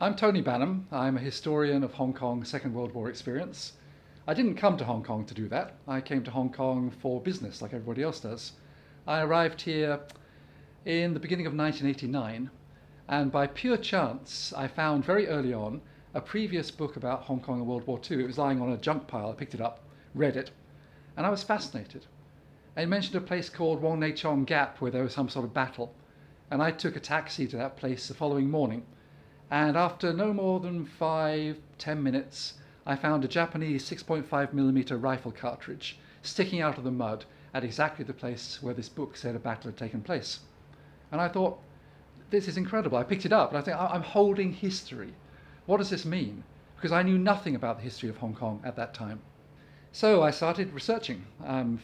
I'm Tony Banham. I'm a historian of Hong Kong's Second World War experience. I didn't come to Hong Kong to do that. I came to Hong Kong for business, like everybody else does. I arrived here in the beginning of 1989, and by pure chance, I found very early on a previous book about Hong Kong and World War II. It was lying on a junk pile. I picked it up, read it, and I was fascinated. It mentioned a place called Wong Nei Chong Gap where there was some sort of battle, and I took a taxi to that place the following morning. And after no more than 5-10 minutes, I found a Japanese 6.5mm rifle cartridge sticking out of the mud at exactly the place where this book said a battle had taken place. And I thought, this is incredible. I picked it up and I think, I'm holding history. What does this mean? Because I knew nothing about the history of Hong Kong at that time. So I started researching,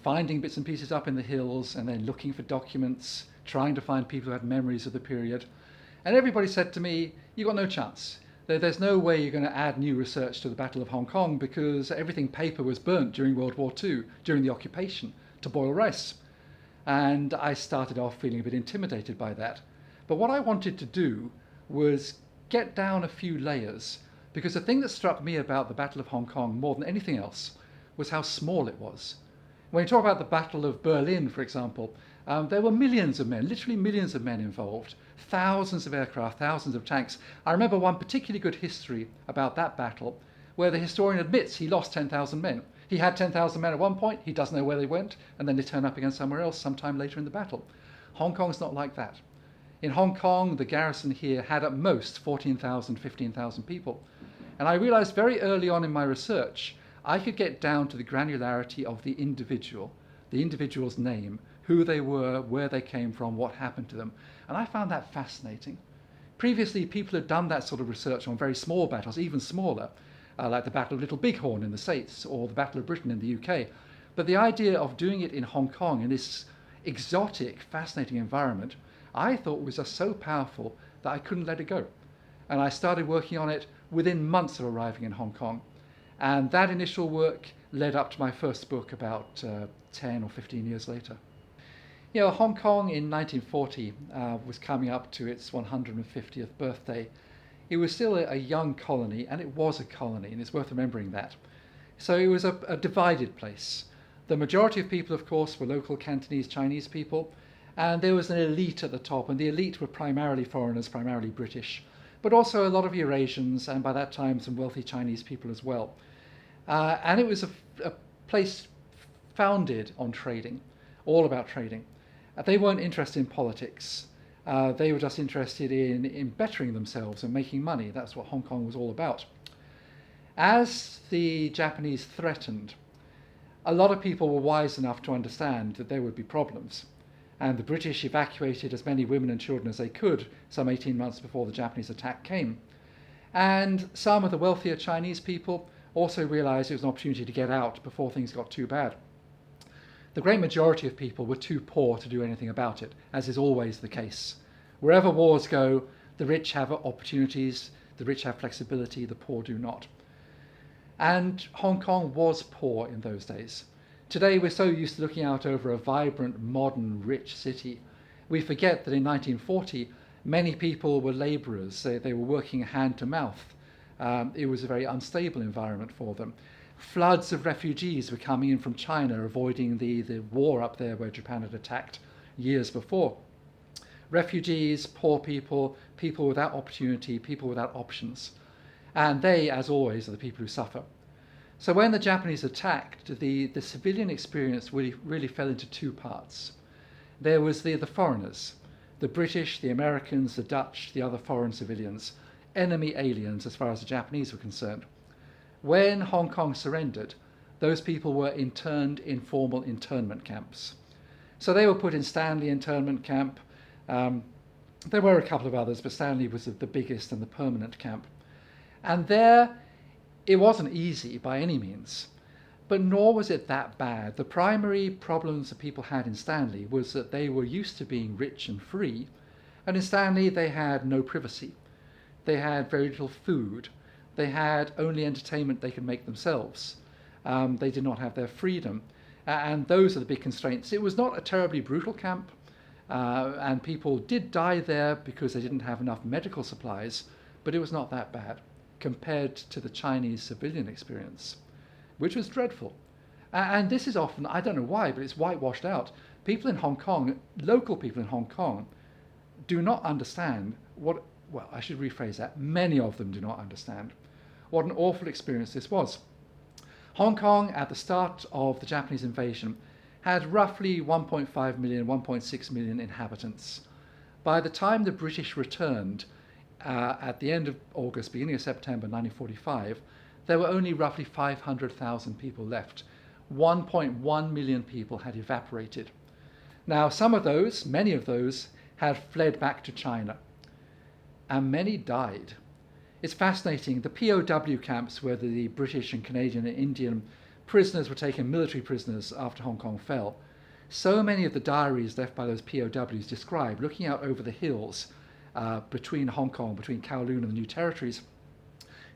finding bits and pieces up in the hills and then looking for documents, trying to find people who had memories of the period. And everybody said to me, you've got no chance. There's no way you're going to add new research to the Battle of Hong Kong because everything paper was burnt during World War II, during the occupation, to boil rice. And I started off feeling a bit intimidated by that. But what I wanted to do was get down a few layers, because the thing that struck me about the Battle of Hong Kong more than anything else was how small it was. When you talk about the Battle of Berlin, for example, there were millions of men, literally millions of men involved, thousands of aircraft, thousands of tanks. I remember one particularly good history about that battle where the historian admits he lost 10,000 men. He had 10,000 men at one point, he doesn't know where they went, and then they turn up again somewhere else sometime later in the battle. Hong Kong's not like that. In Hong Kong, the garrison here had at most 14,000, 15,000 people. And I realized very early on in my research, I could get down to the granularity of the individual's name, who they were, where they came from, what happened to them. And I found that fascinating. Previously, people had done that sort of research on very small battles, even smaller, like the Battle of Little Bighorn in the States or the Battle of Britain in the UK. But the idea of doing it in Hong Kong, in this exotic, fascinating environment, I thought was just so powerful that I couldn't let it go. And I started working on it within months of arriving in Hong Kong. And that initial work led up to my first book about 10 or 15 years later. You know, Hong Kong in 1940 was coming up to its 150th birthday. It was still a young colony, and it was a colony, and it's worth remembering that. So it was a divided place. The majority of people, of course, were local Cantonese Chinese people, and there was an elite at the top, and the elite were primarily foreigners, primarily British, but also a lot of Eurasians, and by that time some wealthy Chinese people as well. And it was a place founded on trading, all about trading. They weren't interested in politics. They were just interested in bettering themselves and making money. That's what Hong Kong was all about. As the Japanese threatened, a lot of people were wise enough to understand that there would be problems. And the British evacuated as many women and children as they could some 18 months before the Japanese attack came. And some of the wealthier Chinese people also realized it was an opportunity to get out before things got too bad. The great majority of people were too poor to do anything about it, as is always the case. Wherever wars go, the rich have opportunities, the rich have flexibility, the poor do not. And Hong Kong was poor in those days. Today we're so used to looking out over a vibrant, modern, rich city. We forget that in 1940, many people were labourers. They were working hand to mouth. It was a very unstable environment for them. Floods of refugees were coming in from China, avoiding the war up there where Japan had attacked years before. Refugees, poor people, people without opportunity, people without options. And they, as always, are the people who suffer. So when the Japanese attacked, the civilian experience really fell into two parts. There was the foreigners, the British, the Americans, the Dutch, the other foreign civilians, enemy aliens as far as the Japanese were concerned. When Hong Kong surrendered, those people were interned in formal internment camps. So they were put in Stanley internment camp. There were a couple of others, but Stanley was the biggest and the permanent camp. And there, it wasn't easy by any means, but nor was it that bad. The primary problems that people had in Stanley was that they were used to being rich and free, and in Stanley they had no privacy. They had very little food. They had only entertainment they could make themselves. They did not have their freedom. And those are the big constraints. It was not a terribly brutal camp, and people did die there because they didn't have enough medical supplies, but it was not that bad compared to the Chinese civilian experience, which was dreadful. And this is often, I don't know why, but it's whitewashed out. People in Hong Kong, local people in Hong Kong, do not understand what, well, I should rephrase that. Many of them do not understand what an awful experience this was. Hong Kong, at the start of the Japanese invasion, had roughly 1.5 million, 1.6 million inhabitants. By the time the British returned at the end of August, beginning of September 1945, there were only roughly 500,000 people left. 1.1 million people had evaporated. Now, some of those, many of those, had fled back to China, and many died. It's fascinating. The POW camps, where the British and Canadian and Indian prisoners were taken, military prisoners, after Hong Kong fell. So many of the diaries left by those POWs describe looking out over the hills between Hong Kong, between Kowloon and the New Territories,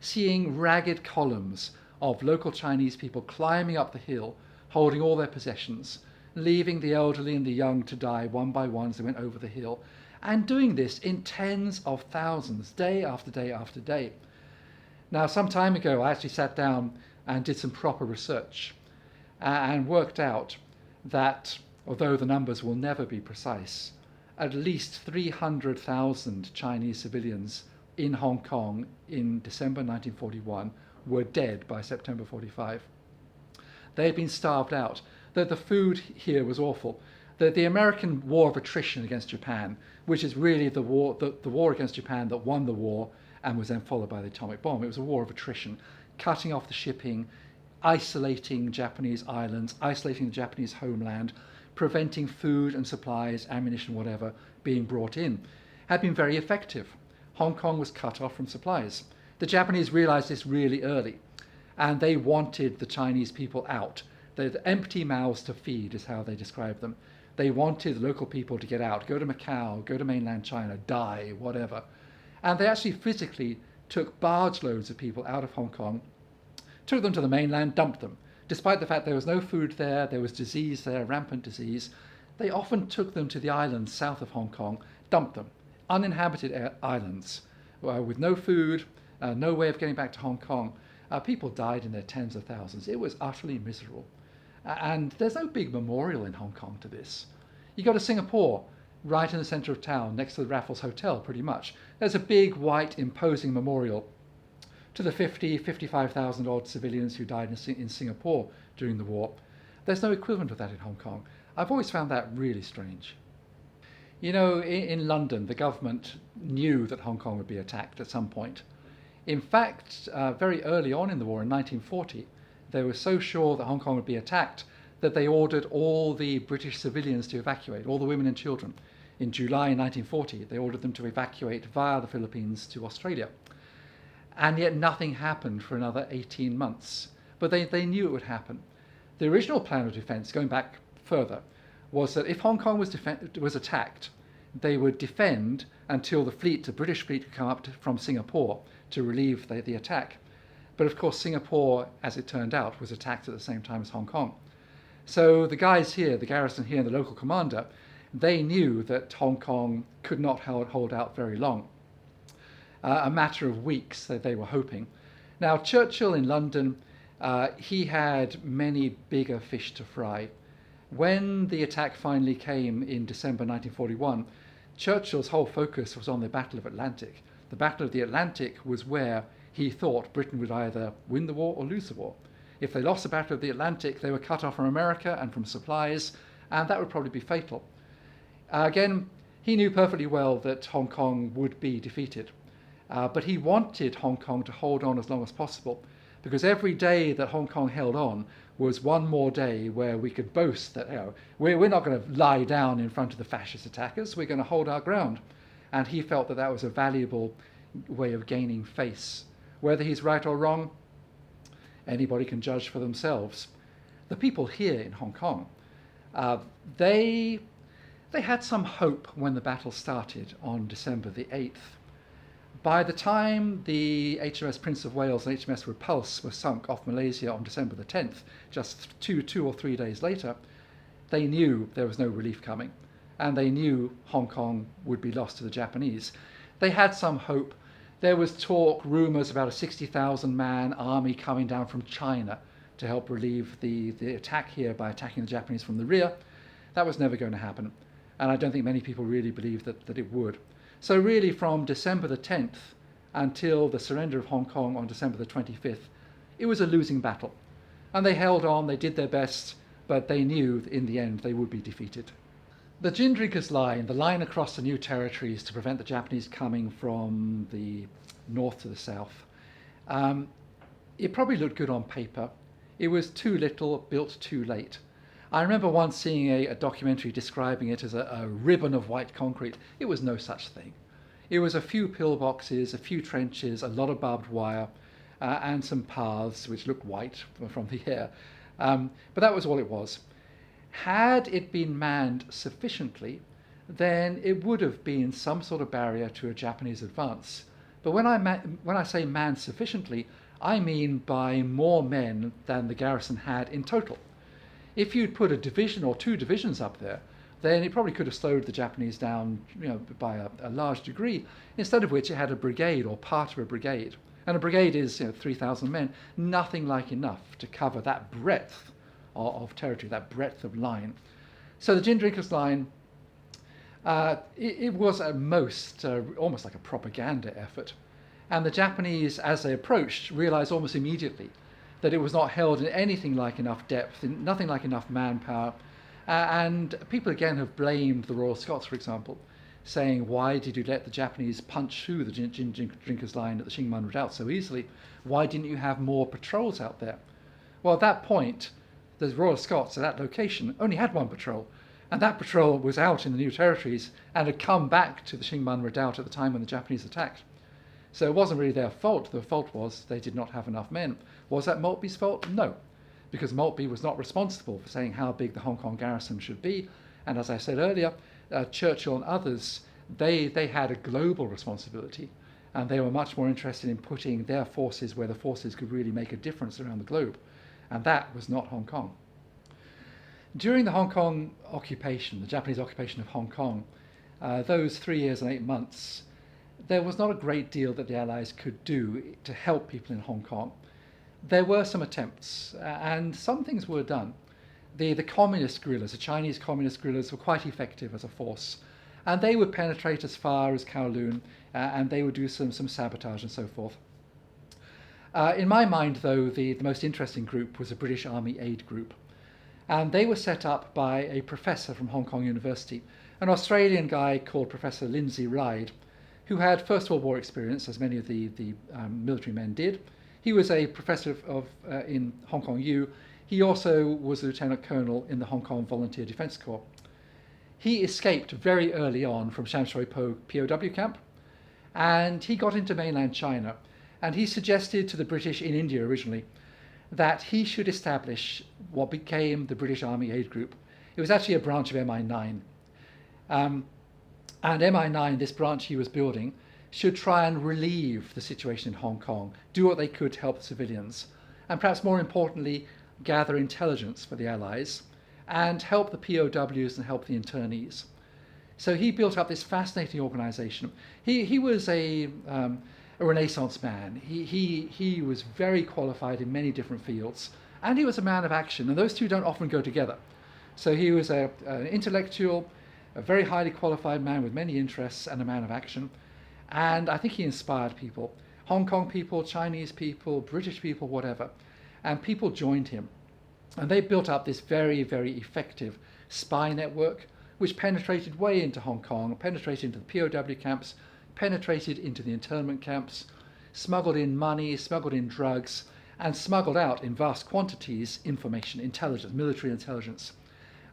seeing ragged columns of local Chinese people climbing up the hill, holding all their possessions, leaving the elderly and the young to die one by one as they went over the hill, and doing this in tens of thousands, day after day after day. Now, some time ago, I actually sat down and did some proper research and worked out that, although the numbers will never be precise, at least 300,000 Chinese civilians in Hong Kong in December 1941 were dead by September 45. They had been starved out. The food here was awful. The American war of attrition against Japan, which is really the war against Japan that won the war and was then followed by the atomic bomb. It was a war of attrition, cutting off the shipping, isolating Japanese islands, isolating the Japanese homeland, preventing food and supplies, ammunition, whatever, being brought in. Had been very effective. Hong Kong was cut off from supplies. The Japanese realized this really early, and they wanted the Chinese people out. They had empty mouths to feed, is how they described them. They wanted the local people to get out, go to Macau, go to mainland China, die, whatever. And they actually physically took barge loads of people out of Hong Kong, took them to the mainland, dumped them. Despite the fact there was no food there, there was disease there, rampant disease, they often took them to the islands south of Hong Kong, dumped them. Uninhabited islands with no food, no way of getting back to Hong Kong. People died in their tens of thousands. It was utterly miserable. And there's no big memorial in Hong Kong to this. You go to Singapore, right in the centre of town, next to the Raffles Hotel, pretty much. There's a big, white, imposing memorial to the 55,000 odd civilians who died in Singapore during the war. There's no equivalent of that in Hong Kong. I've always found that really strange. You know, in London, the government knew that Hong Kong would be attacked at some point. In fact, very early on in the war, in 1940, they were so sure that Hong Kong would be attacked that they ordered all the British civilians to evacuate, all the women and children. In July 1940, they ordered them to evacuate via the Philippines to Australia. And yet nothing happened for another 18 months. But they knew it would happen. The original plan of defence, going back further, was that if Hong Kong was attacked, they would defend until the British fleet could come up from Singapore to relieve the attack. But of course, Singapore, as it turned out, was attacked at the same time as Hong Kong. So the guys here, the garrison here and the local commander, they knew that Hong Kong could not hold out very long. A matter of weeks, they were hoping. Now, Churchill in London, he had many bigger fish to fry. When the attack finally came in December 1941, Churchill's whole focus was on the Battle of Atlantic. The Battle of the Atlantic was where he thought Britain would either win the war or lose the war. If they lost the Battle of the Atlantic, they were cut off from America and from supplies, and that would probably be fatal. Again, he knew perfectly well that Hong Kong would be defeated, but he wanted Hong Kong to hold on as long as possible, because every day that Hong Kong held on was one more day where we could boast that, you know, we're not going to lie down in front of the fascist attackers, we're going to hold our ground. And he felt that that was a valuable way of gaining face. Whether he's right or wrong, anybody can judge for themselves. The people here in Hong Kong, they had some hope when the battle started on December the 8th. By the time the HMS Prince of Wales and HMS Repulse were sunk off Malaysia on December the 10th, just two or 3 days later, they knew there was no relief coming, and they knew Hong Kong would be lost to the Japanese. They had some hope There was talk, rumours about a 60,000 man army coming down from China to help relieve the attack here by attacking the Japanese from the rear. That was never going to happen. And I don't think many people really believed that it would. So really from December the 10th until the surrender of Hong Kong on December the 25th, it was a losing battle. And they held on, they did their best, but they knew that in the end they would be defeated. The Gin Drinkers Line, the line across the new territories to prevent the Japanese coming from the north to the south, it probably looked good on paper. It was too little, built too late. I remember once seeing a documentary describing it as a ribbon of white concrete. It was no such thing. It was a few pillboxes, a few trenches, a lot of barbed wire, and some paths which looked white from the air. But that was all it was. Had it been manned sufficiently, then it would have been some sort of barrier to a Japanese advance. But when I say manned sufficiently, I mean by more men than the garrison had in total. If you'd put a division or two divisions up there, then it probably could have slowed the Japanese down, by a large degree, instead of which it had a brigade or part of a brigade. And a brigade is 3,000 men, nothing like enough to cover that breadth of territory, that breadth of line. So the Gin Drinkers Line, it was at most almost like a propaganda effort. And the Japanese, as they approached, realized almost immediately that it was not held in anything like enough depth, nothing like enough manpower. And people again have blamed the Royal Scots, for example, saying, why did you let the Japanese punch through the Gin Drinkers Line at the Qingmen Redoubt so easily? Why didn't you have more patrols out there? Well, at that point, the Royal Scots at that location only had one patrol, and that patrol was out in the new territories and had come back to the Qingmen Redoubt at the time when the Japanese attacked. So it wasn't really their fault. The fault was they did not have enough men. Was that Maltby's fault? No, because Maltby was not responsible for saying how big the Hong Kong garrison should be. And as I said earlier, Churchill and others, they had a global responsibility, and they were much more interested in putting their forces where the forces could really make a difference around the globe. And that was not Hong Kong. During the Hong Kong occupation, the Japanese occupation of Hong Kong, those 3 years and 8 months, there was not a great deal that the Allies could do to help people in Hong Kong. There were some attempts, and some things were done. The communist guerrillas, the Chinese communist guerrillas, were quite effective as a force, and they would penetrate as far as Kowloon, and they would do some sabotage and so forth. In my mind, though, the most interesting group was a British Army Aid Group, and they were set up by a professor from Hong Kong University, an Australian guy called Professor Lindsay Ryde, who had First World War experience, as many of the military men did. He was a professor in Hong Kong U. He also was a lieutenant colonel in the Hong Kong Volunteer Defence Corps. He escaped very early on from Sham Shui Po POW camp, and he got into mainland China, and he suggested to the British in India originally that he should establish what became the British Army Aid Group. It was actually a branch of MI9. And MI9, this branch he was building, should try and relieve the situation in Hong Kong, do what they could to help the civilians, and perhaps more importantly, gather intelligence for the Allies, and help the POWs and help the internees. So he built up this fascinating organization. He was a Renaissance man. He was very qualified in many different fields, and he was a man of action, and those two don't often go together. So he was an intellectual, a very highly qualified man with many interests, and a man of action. And I think he inspired people, Hong Kong people, Chinese people, British people, whatever. And people joined him. And they built up this very, very effective spy network, which penetrated way into Hong Kong, penetrated into the POW camps, penetrated into the internment camps, smuggled in money, smuggled in drugs, and smuggled out in vast quantities information, intelligence, military intelligence.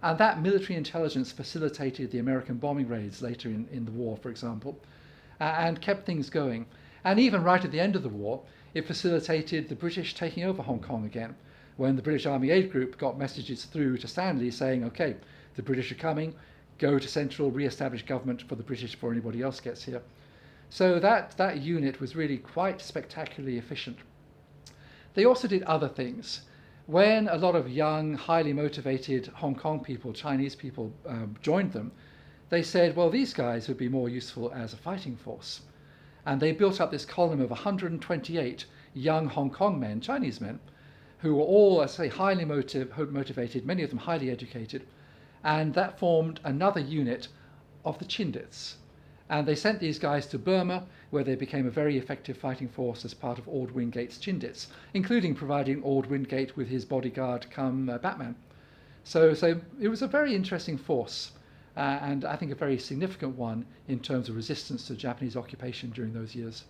And that military intelligence facilitated the American bombing raids later in the war, for example, and kept things going. And even right at the end of the war, it facilitated the British taking over Hong Kong again, when the British Army Aid Group got messages through to Stanley saying, okay, the British are coming, go to central, re-establish government for the British before anybody else gets here. So that unit was really quite spectacularly efficient. They also did other things. When a lot of young, highly motivated Hong Kong people, Chinese people, joined them, they said, well, these guys would be more useful as a fighting force. And they built up this column of 128 young Hong Kong men, Chinese men, who were all, I say, highly motivated, many of them highly educated. And that formed another unit of the Chindits. And they sent these guys to Burma, where they became a very effective fighting force as part of Ord Wingate's Chindits, including providing Ord Wingate with his bodyguard come Batman. So it was a very interesting force, and I think a very significant one in terms of resistance to Japanese occupation during those years.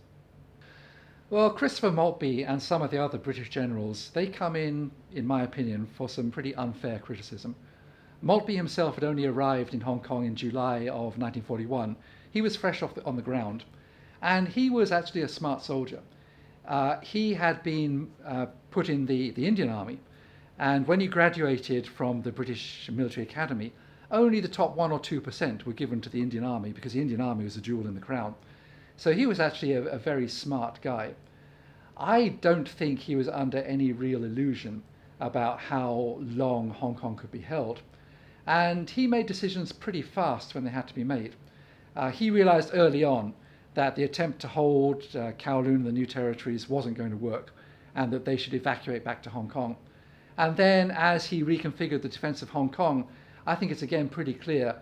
Well, Christopher Maltby and some of the other British generals, they come in my opinion, for some pretty unfair criticism. Maltby himself had only arrived in Hong Kong in July of 1941. He was fresh on the ground, and he was actually a smart soldier. He had been put in the Indian Army, and when he graduated from the British Military Academy, only the top 1 or 2% were given to the Indian Army, because the Indian Army was a jewel in the crown. So he was actually a very smart guy. I don't think he was under any real illusion about how long Hong Kong could be held. And he made decisions pretty fast when they had to be made. He realized early on that the attempt to hold Kowloon and the new territories wasn't going to work, and that they should evacuate back to Hong Kong. And then as he reconfigured the defense of Hong Kong, I think it's again pretty clear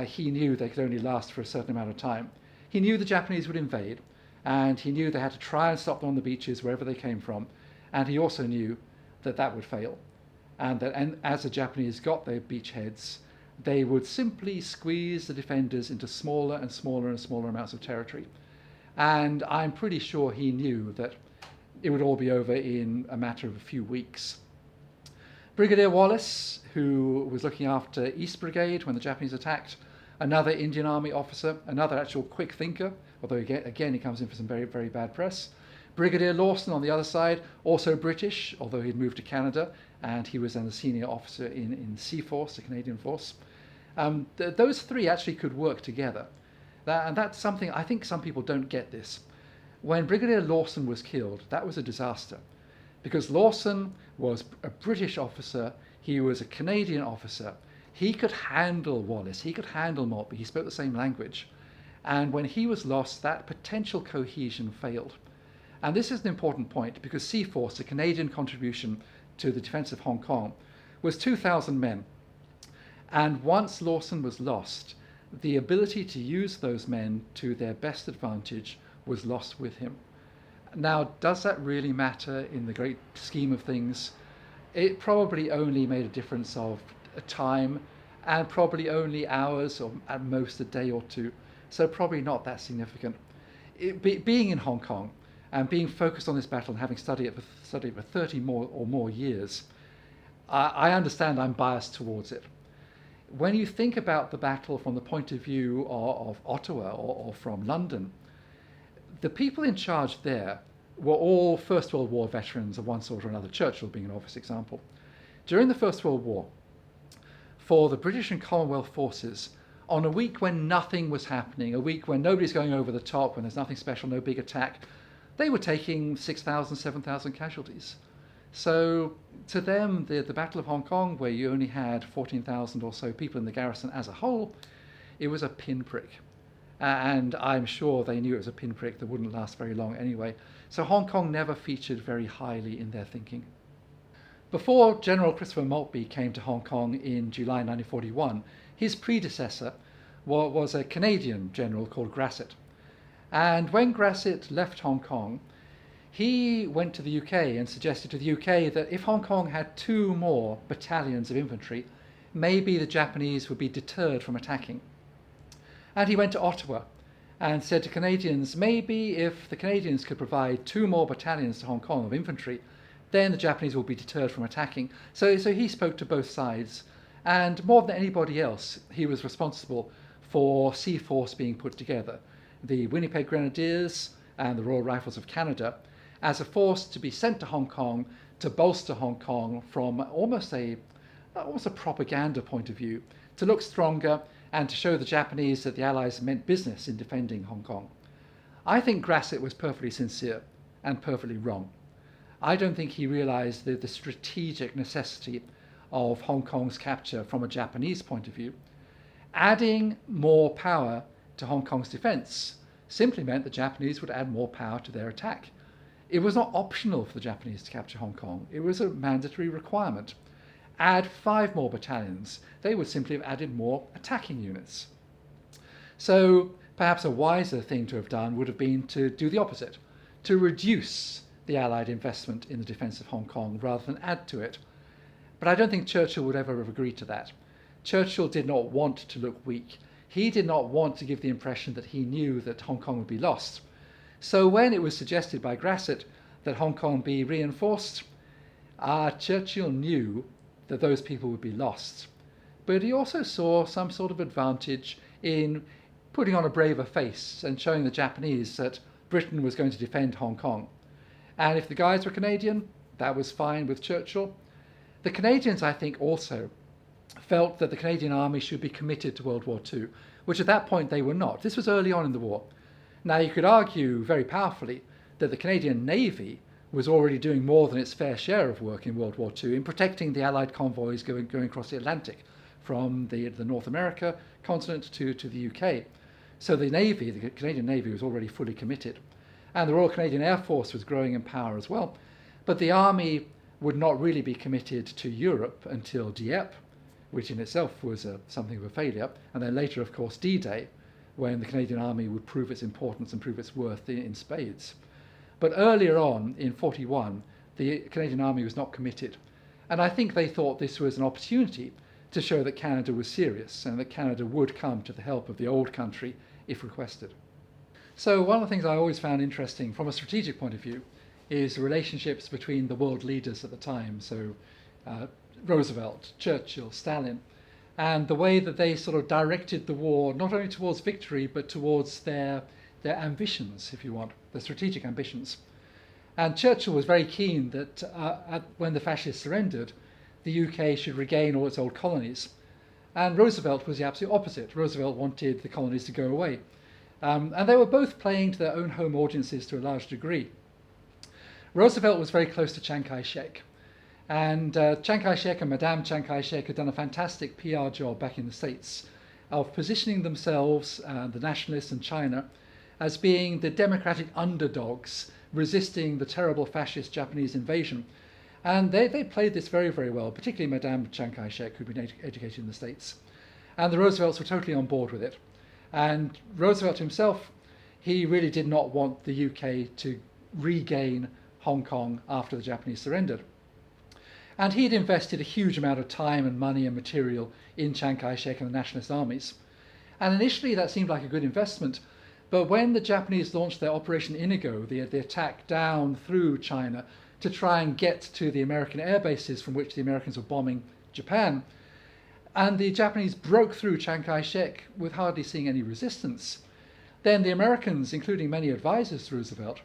he knew they could only last for a certain amount of time. He knew the Japanese would invade, and he knew they had to try and stop them on the beaches wherever they came from, and he also knew that that would fail, and as the Japanese got their beachheads, they would simply squeeze the defenders into smaller and smaller and smaller amounts of territory. And I'm pretty sure he knew that it would all be over in a matter of a few weeks. Brigadier Wallace, who was looking after East Brigade when the Japanese attacked, another Indian Army officer, another actual quick thinker, although again he comes in for some very, very bad press. Brigadier Lawson on the other side, also British, although he'd moved to Canada, and he was then a senior officer in Sea Force, the Canadian force. Those three actually could work together. And that's something, I think some people don't get this. When Brigadier Lawson was killed, that was a disaster, because Lawson was a British officer, he was a Canadian officer, he could handle Wallace, he could handle Maltby, he spoke the same language. And when he was lost, that potential cohesion failed. And this is an important point, because Sea Force, the Canadian contribution to the defense of Hong Kong, was 2,000 men. And once Lawson was lost, the ability to use those men to their best advantage was lost with him. Now, does that really matter in the great scheme of things? It probably only made a difference of a time, and probably only hours, or at most a day or two. So probably not that significant. Being in Hong Kong and being focused on this battle and having studied it for 30 or more years, I understand I'm biased towards it. When you think about the battle from the point of view of Ottawa or from London, the people in charge there were all First World War veterans of one sort or another, Churchill being an obvious example. During the First World War, for the British and Commonwealth forces, on a week when nothing was happening, a week when nobody's going over the top, when there's nothing special, no big attack, they were taking 6,000, 7,000 casualties. So to them, the Battle of Hong Kong, where you only had 14,000 or so people in the garrison as a whole, it was a pinprick. And I'm sure they knew it was a pinprick that wouldn't last very long anyway. So Hong Kong never featured very highly in their thinking. Before General Christopher Maltby came to Hong Kong in July 1941, his predecessor was a Canadian general called Grasset. And when Grasset left Hong Kong, he went to the UK and suggested to the UK that if Hong Kong had 2 more battalions of infantry, maybe the Japanese would be deterred from attacking. And he went to Ottawa and said to Canadians, maybe if the Canadians could provide 2 more battalions to Hong Kong of infantry, then the Japanese will be deterred from attacking. So he spoke to both sides, and more than anybody else, he was responsible for Sea Force being put together, the Winnipeg Grenadiers and the Royal Rifles of Canada, as a force to be sent to Hong Kong to bolster Hong Kong from almost a propaganda point of view, to look stronger and to show the Japanese that the Allies meant business in defending Hong Kong. I think Grasset was perfectly sincere and perfectly wrong. I don't think he realized the strategic necessity of Hong Kong's capture from a Japanese point of view. Adding more power to Hong Kong's defense simply meant the Japanese would add more power to their attack. It was not optional for the Japanese to capture Hong Kong. It was a mandatory requirement. Add 5 more battalions. They would simply have added more attacking units. So perhaps a wiser thing to have done would have been to do the opposite, to reduce the Allied investment in the defence of Hong Kong rather than add to it. But I don't think Churchill would ever have agreed to that. Churchill did not want to look weak. He did not want to give the impression that he knew that Hong Kong would be lost. So when it was suggested by Grasset that Hong Kong be reinforced, Churchill knew that those people would be lost. But he also saw some sort of advantage in putting on a braver face and showing the Japanese that Britain was going to defend Hong Kong. And if the guys were Canadian, that was fine with Churchill. The Canadians, I think, also felt that the Canadian Army should be committed to World War II, which at that point they were not. This was early on in the war. Now, you could argue very powerfully that the Canadian Navy was already doing more than its fair share of work in World War II in protecting the Allied convoys going across the Atlantic from the North America continent to the UK. So the Navy, the Canadian Navy, was already fully committed. And the Royal Canadian Air Force was growing in power as well. But the Army would not really be committed to Europe until Dieppe, which in itself was something of a failure. And then later, of course, D-Day, when the Canadian Army would prove its importance and prove its worth in spades. But earlier on, in 1941, the Canadian Army was not committed. And I think they thought this was an opportunity to show that Canada was serious and that Canada would come to the help of the old country if requested. So one of the things I always found interesting from a strategic point of view is the relationships between the world leaders at the time, so Roosevelt, Churchill, Stalin, and the way that they sort of directed the war not only towards victory but towards their ambitions, if you want, their strategic ambitions. And Churchill was very keen that when the fascists surrendered, the UK should regain all its old colonies. And Roosevelt was the absolute opposite. Roosevelt wanted the colonies to go away. And they were both playing to their own home audiences to a large degree. Roosevelt was very close to Chiang Kai-shek. And Chiang Kai-shek and Madame Chiang Kai-shek had done a fantastic PR job back in the States of positioning themselves, the nationalists and China, as being the democratic underdogs resisting the terrible fascist Japanese invasion. And they played this very, very well, particularly Madame Chiang Kai-shek, who'd been educated in the States. And the Roosevelts were totally on board with it. And Roosevelt himself, he really did not want the UK to regain Hong Kong after the Japanese surrendered. And he'd invested a huge amount of time and money and material in Chiang Kai-shek and the nationalist armies. And initially that seemed like a good investment. But when the Japanese launched their Operation Inigo, the attack down through China to try and get to the American air bases from which the Americans were bombing Japan, and the Japanese broke through Chiang Kai-shek with hardly seeing any resistance, then the Americans, including many advisors to Roosevelt,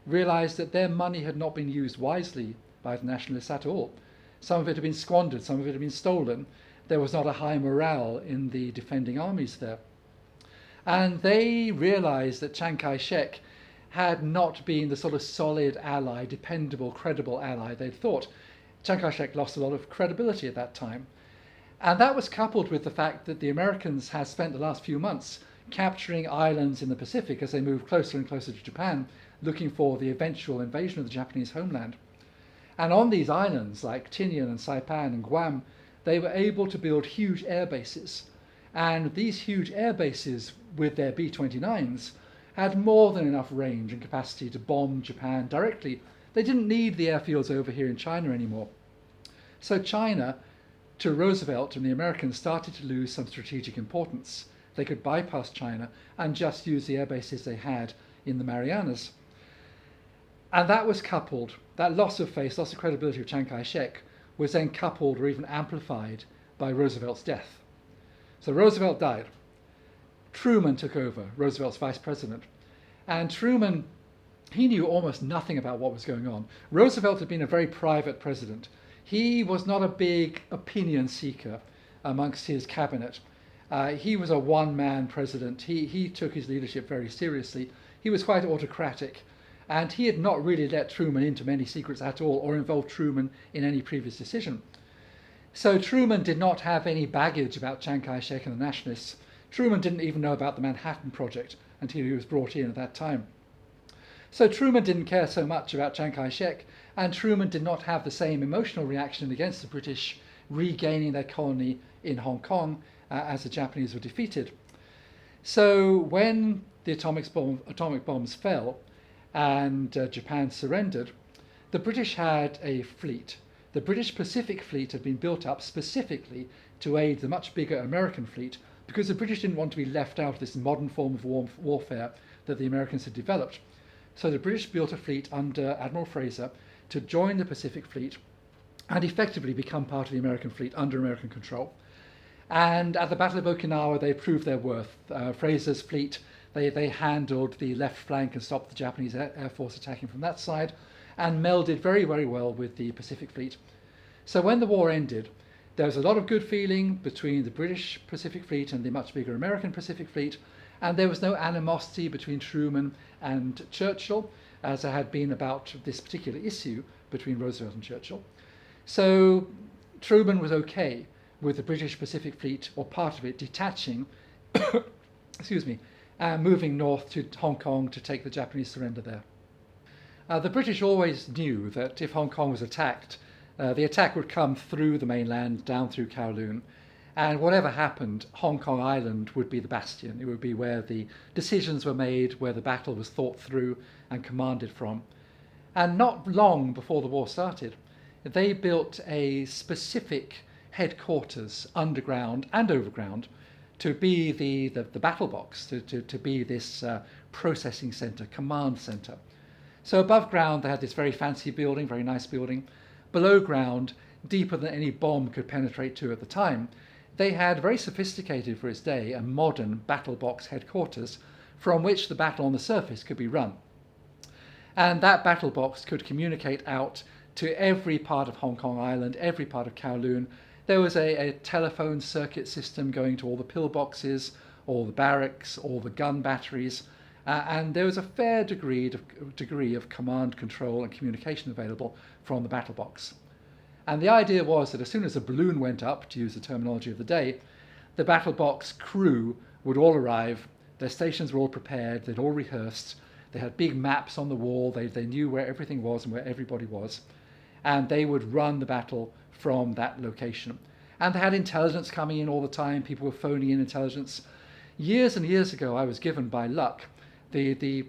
realized that their money had not been used wisely by the nationalists at all. Some of it had been squandered, some of it had been stolen. There was not a high morale in the defending armies there. And they realized that Chiang Kai-shek had not been the sort of solid ally, dependable, credible ally they'd thought. Chiang Kai-shek lost a lot of credibility at that time. And that was coupled with the fact that the Americans had spent the last few months capturing islands in the Pacific as they moved closer and closer to Japan, looking for the eventual invasion of the Japanese homeland. And on these islands, like Tinian and Saipan and Guam, they were able to build huge air bases. And these huge air bases, with their B-29s, had more than enough range and capacity to bomb Japan directly. They didn't need the airfields over here in China anymore. So China, to Roosevelt and the Americans, started to lose some strategic importance. They could bypass China and just use the air bases they had in the Marianas. And that was coupled, that loss of face, loss of credibility of Chiang Kai-shek was then coupled or even amplified by Roosevelt's death. So Roosevelt died. Truman took over, Roosevelt's vice president. And Truman, he knew almost nothing about what was going on. Roosevelt had been a very private president. He was not a big opinion seeker amongst his cabinet. He was a one-man president. He took his leadership very seriously. He was quite autocratic. And he had not really let Truman into many secrets at all or involved Truman in any previous decision. So Truman did not have any baggage about Chiang Kai-shek and the nationalists. Truman didn't even know about the Manhattan Project until he was brought in at that time. So Truman didn't care so much about Chiang Kai-shek, and Truman did not have the same emotional reaction against the British regaining their colony in Hong Kong as the Japanese were defeated. So when the atomic bombs fell and Japan surrendered, the British had a fleet. The British Pacific Fleet had been built up specifically to aid the much bigger American fleet, because the British didn't want to be left out of this modern form of warfare that the Americans had developed. So the British built a fleet under Admiral Fraser to join the Pacific Fleet and effectively become part of the American fleet under American control. And at the Battle of Okinawa, they proved their worth. Fraser's fleet, they handled the left flank and stopped the Japanese Air Force attacking from that side, and melded very, very well with the Pacific Fleet. So when the war ended, there was a lot of good feeling between the British Pacific Fleet and the much bigger American Pacific Fleet, and there was no animosity between Truman and Churchill, as there had been about this particular issue between Roosevelt and Churchill. So Truman was okay with the British Pacific Fleet, or part of it, detaching, moving north to Hong Kong to take the Japanese surrender there. The British always knew that if Hong Kong was attacked, the attack would come through the mainland, down through Kowloon, and whatever happened, Hong Kong Island would be the bastion. It would be where the decisions were made, where the battle was thought through and commanded from. And not long before the war started, they built a specific headquarters, underground and overground, to be the battle box, to be this processing centre, command centre. So above ground, they had this very fancy building, very nice building. Below ground, deeper than any bomb could penetrate to at the time, they had, very sophisticated for its day, a modern battle box headquarters from which the battle on the surface could be run. And that battle box could communicate out to every part of Hong Kong Island, every part of Kowloon. There was a telephone circuit system going to all the pillboxes, all the barracks, all the gun batteries, and there was a fair degree of command, control and communication available from the battle box. And the idea was that as soon as a balloon went up, to use the terminology of the day, the battle box crew would all arrive, their stations were all prepared, they'd all rehearsed, they had big maps on the wall, they knew where everything was and where everybody was, and they would run the battle from that location. And they had intelligence coming in all the time, people were phoning in intelligence. Years and years ago, I was given by luck the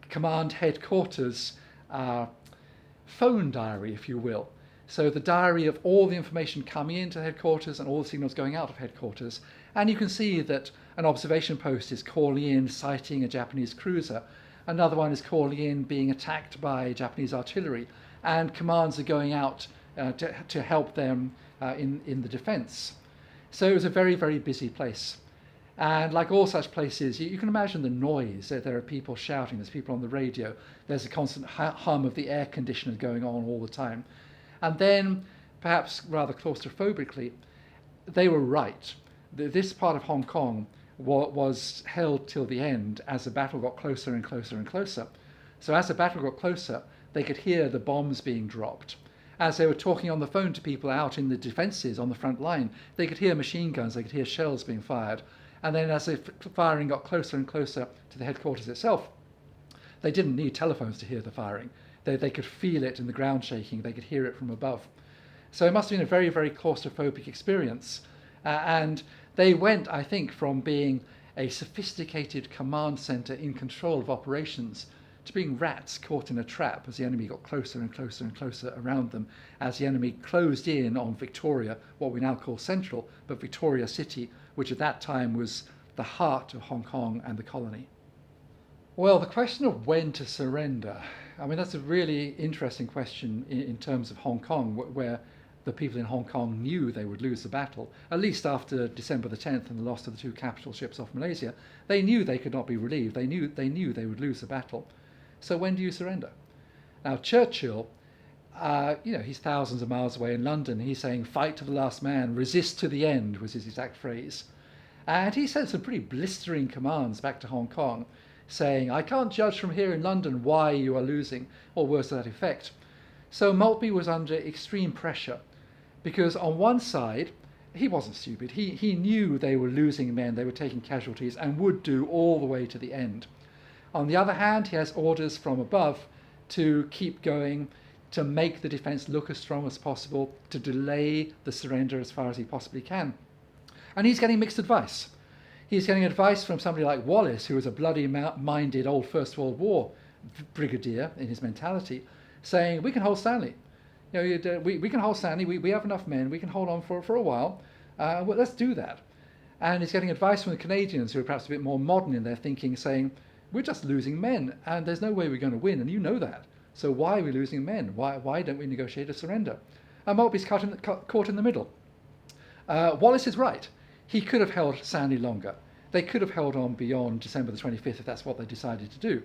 command headquarters phone diary, if you will. So the diary of all the information coming into headquarters and all the signals going out of headquarters. And you can see that an observation post is calling in, sighting a Japanese cruiser. Another one is calling in, being attacked by Japanese artillery. And commands are going out to help them in the defense. So it was a very, very busy place. And like all such places, you can imagine the noise. There are people shouting, there's people on the radio, there's a constant hum of the air conditioner going on all the time. And then, perhaps rather claustrophobically, they were right. This part of Hong Kong was held till the end as the battle got closer and closer and closer. So as the battle got closer, they could hear the bombs being dropped. As they were talking on the phone to people out in the defences on the front line, they could hear machine guns, they could hear shells being fired. And then as the firing got closer and closer to the headquarters itself, they didn't need telephones to hear the firing. They could feel it in the ground shaking, they could hear it from above. So it must have been a very, very claustrophobic experience. And they went, I think, from being a sophisticated command centre in control of operations to being rats caught in a trap as the enemy got closer and closer and closer around them, as the enemy closed in on Victoria, what we now call Central, but Victoria City, which at that time was the heart of Hong Kong and the colony. Well, the question of when to surrender, I mean, that's a really interesting question in terms of Hong Kong, where the people in Hong Kong knew they would lose the battle, at least after December the 10th and the loss of the two capital ships off Malaysia. They knew they could not be relieved. They knew they would lose the battle. So when do you surrender? Now, Churchill, he's thousands of miles away in London. He's saying, fight to the last man, resist to the end, was his exact phrase. And he sent some pretty blistering commands back to Hong Kong, saying, I can't judge from here in London why you are losing, or words to that effect. So Maltby was under extreme pressure, because on one side, He wasn't stupid. He knew they were losing men, they were taking casualties, and would do all the way to the end. On the other hand, he has orders from above to keep going, to make the defense look as strong as possible, to delay the surrender as far as he possibly can. And he's getting mixed advice. He's getting advice from somebody like Wallace, who was a bloody-minded old First World War brigadier in his mentality, saying, we can hold Stanley. We can hold Stanley. We have enough men. We can hold on for a while. Well, let's do that. And he's getting advice from the Canadians, who are perhaps a bit more modern in their thinking, saying, we're just losing men, and there's no way we're going to win, and you know that. So why are we losing men? Why don't we negotiate a surrender? And Maltby's caught in the middle. Wallace is right. He could have held Stanley longer. They could have held on beyond December the 25th if that's what they decided to do.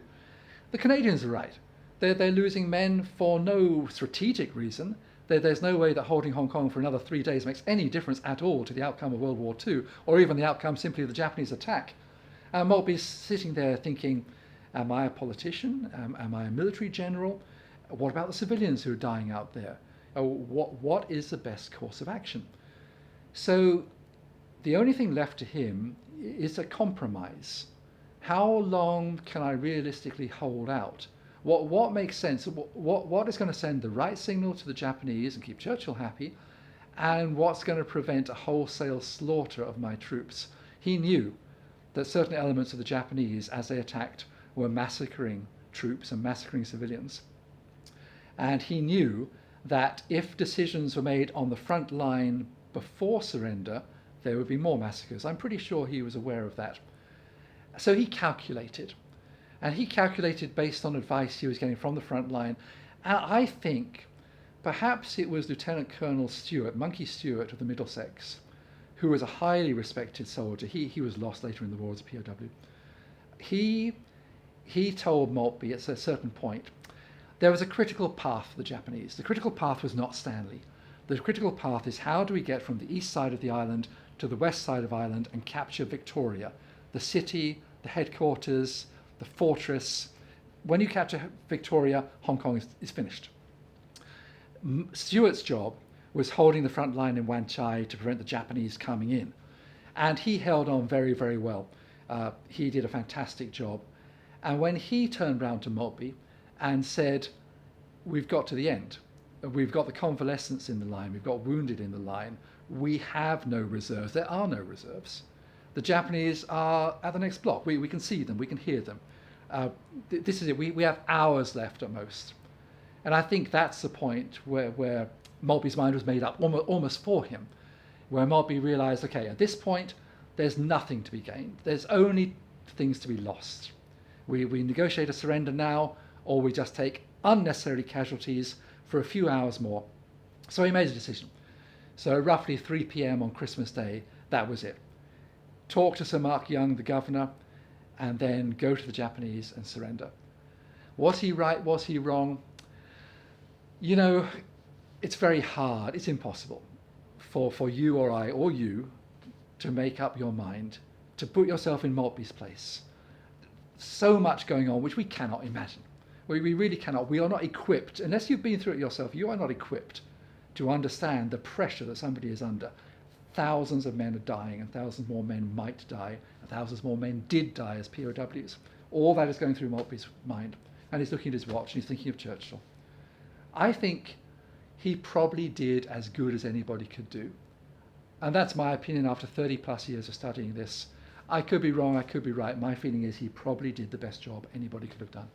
The Canadians are right. They're losing men for no strategic reason. There's no way that holding Hong Kong for another 3 days makes any difference at all to the outcome of World War II, or even the outcome simply of the Japanese attack. And Maltby's sitting there thinking, am I a politician? Am I a military general? What about the civilians who are dying out there? What is the best course of action? So the only thing left to him is a compromise. How long can I realistically hold out? What makes sense? What is going to send the right signal to the Japanese and keep Churchill happy? And what's going to prevent a wholesale slaughter of my troops? He knew that certain elements of the Japanese, as they attacked, were massacring troops and massacring civilians. And he knew that if decisions were made on the front line before surrender, there would be more massacres. I'm pretty sure he was aware of that. So he calculated. And he calculated based on advice he was getting from the front line. And I think perhaps it was Lieutenant Colonel Stewart, Monkey Stewart of the Middlesex, who was a highly respected soldier. He was lost later in the war as a POW. He told Maltby at a certain point, there was a critical path for the Japanese. The critical path was not Stanley. The critical path is how do we get from the east side of the island to the west side of Ireland and capture Victoria, the city, the headquarters, the fortress. When you capture Victoria, Hong Kong is finished. Stuart's job was holding the front line in Wan Chai to prevent the Japanese coming in. And he held on very, very well. He did a fantastic job. And when he turned round to Maltby and said, we've got to the end. We've got the convalescents in the line. We've got wounded in the line. We have no reserves. There are no reserves. The Japanese are at the next block. We can see them. We can hear them. This is it. We have hours left at most. And I think that's the point where Maltby's mind was made up almost for him, where Maltby realised, okay, at this point, there's nothing to be gained. There's only things to be lost. We negotiate a surrender now, or we just take unnecessary casualties for a few hours more. So he made a decision. So roughly 3 p.m. on Christmas Day, that was it. Talk to Sir Mark Young, the governor, and then go to the Japanese and surrender. Was he right? Was he wrong? You know, it's very hard. It's impossible for you or I or you to make up your mind, to put yourself in Maltby's place. So much going on which we cannot imagine. We really cannot. We are not equipped, unless you've been through it yourself, you are not equipped to understand the pressure that somebody is under. Thousands of men are dying, and thousands more men might die, and thousands more men did die as POWs. All that is going through Maltby's mind. And he's looking at his watch, and he's thinking of Churchill. I think he probably did as good as anybody could do. And that's my opinion after 30 plus years of studying this. I could be wrong, I could be right. My feeling is he probably did the best job anybody could have done.